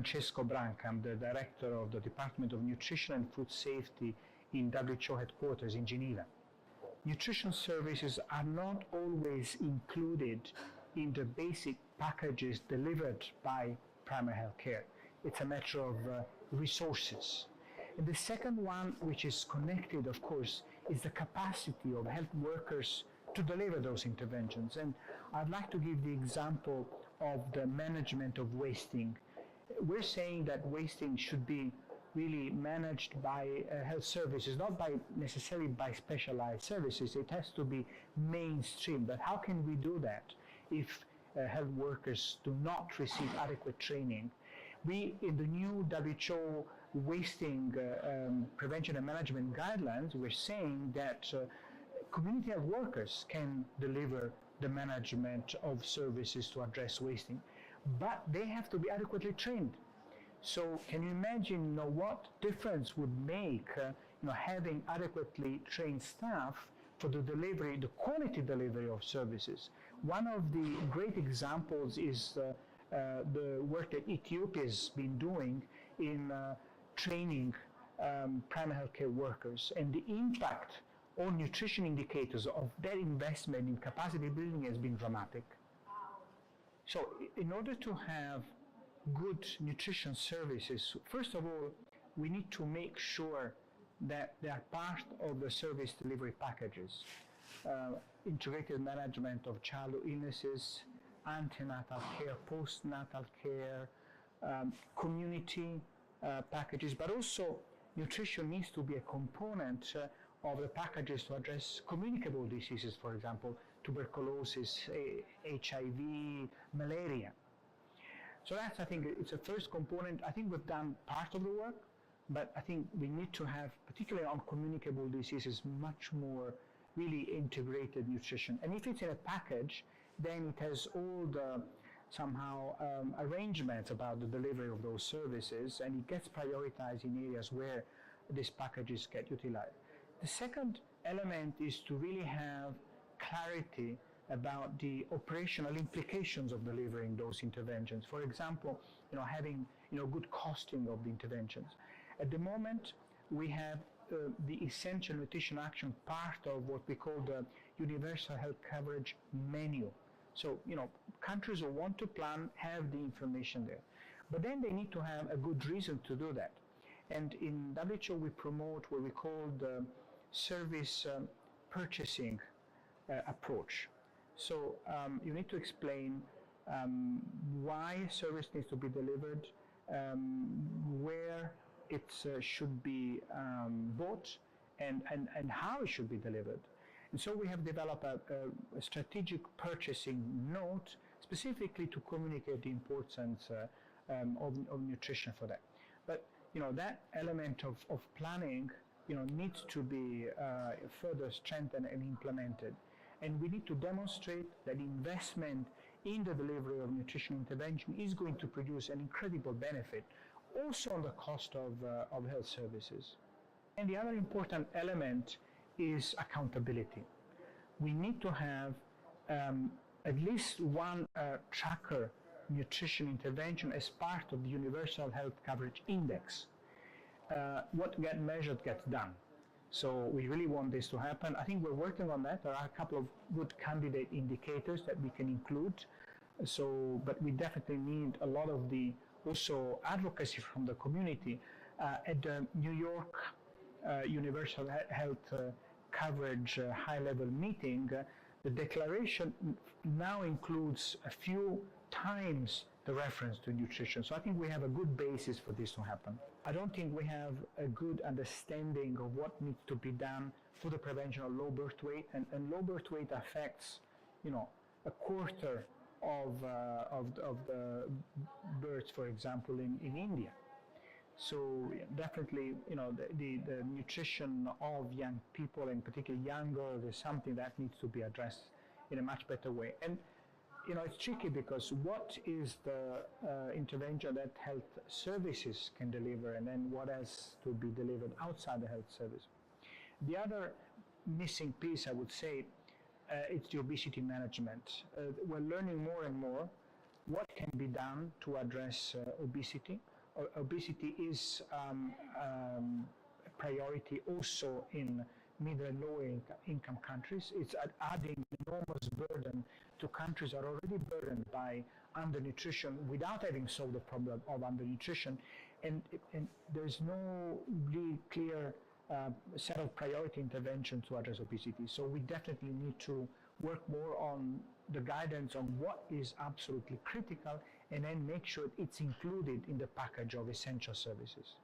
Francesco Branca. I'm the director of the Department of Nutrition and Food Safety in WHO headquarters in Geneva. Nutrition services are not always included in the basic packages delivered by primary health care. It's a matter of resources. And the second one, which is connected, of course, is the capacity of health workers to deliver those interventions. And I'd like to give the example of the management of wasting. We're saying that wasting should be really managed by health services, not necessarily by specialized services. It has to be mainstream. But how can we do that if health workers do not receive adequate training? We, in the new WHO wasting prevention and management guidelines, we're saying that community health workers can deliver the management of services to address wasting, but they have to be adequately trained. So can you imagine what difference would make having adequately trained staff for the delivery, the quality delivery of services? One of the great examples is the work that Ethiopia has been doing in training primary healthcare workers, and the impact on nutrition indicators of that investment in capacity building has been dramatic. So in order to have good nutrition services, first of all, we need to make sure that they are part of the service delivery packages. Integrated management of childhood illnesses, antenatal care, postnatal care, community packages, but also nutrition needs to be a component of the packages to address communicable diseases, for example, tuberculosis, HIV, malaria. So that's, I think, it's a first component. I think we've done part of the work, but I think we need to have, particularly on communicable diseases, much more really integrated nutrition. And if it's in a package, then it has all the somehow arrangements about the delivery of those services, and it gets prioritized in areas where these packages get utilized. The second element is to really have clarity about the operational implications of delivering those interventions. For example, having good costing of the interventions. At the moment, we have the Essential Nutrition Action part of what we call the Universal Health Coverage Menu. So, countries who want to plan have the information there. But then they need to have a good reason to do that. And in WHO, we promote what we call the service purchasing approach. So you need to explain why a service needs to be delivered, where it should be bought, and how it should be delivered. And so we have developed a strategic purchasing note specifically to communicate the importance of nutrition for that. But that element of planning needs to be further strengthened and implemented. And we need to demonstrate that investment in the delivery of nutrition intervention is going to produce an incredible benefit, also on the cost of health services. And the other important element is accountability. We need to have at least one tracker nutrition intervention as part of the Universal Health Coverage Index. What gets measured gets done. So we really want this to happen. I think we're working on that. There are a couple of good candidate indicators that we can include. But we definitely need a lot of the also advocacy from the community. At the New York Universal Health Coverage high-level meeting, the declaration now includes a few times the reference to nutrition. So I think we have a good basis for this to happen. I don't think we have a good understanding of what needs to be done for the prevention of low birth weight, and low birth weight affects, a quarter of the births, for example, in India. So definitely, the nutrition of young people, and particularly young girls, is something that needs to be addressed in a much better way. And it's tricky because what is the intervention that health services can deliver, and then what has to be delivered outside the health service? The other missing piece, I would say, it's the obesity management. We're learning more and more what can be done to address obesity. obesity is a priority also in middle and lower income countries. It's adding enormous burden to countries that are already burdened by undernutrition without having solved the problem of undernutrition. And there's no really clear set of priority interventions to address obesity. So we definitely need to work more on the guidance on what is absolutely critical and then make sure it's included in the package of essential services.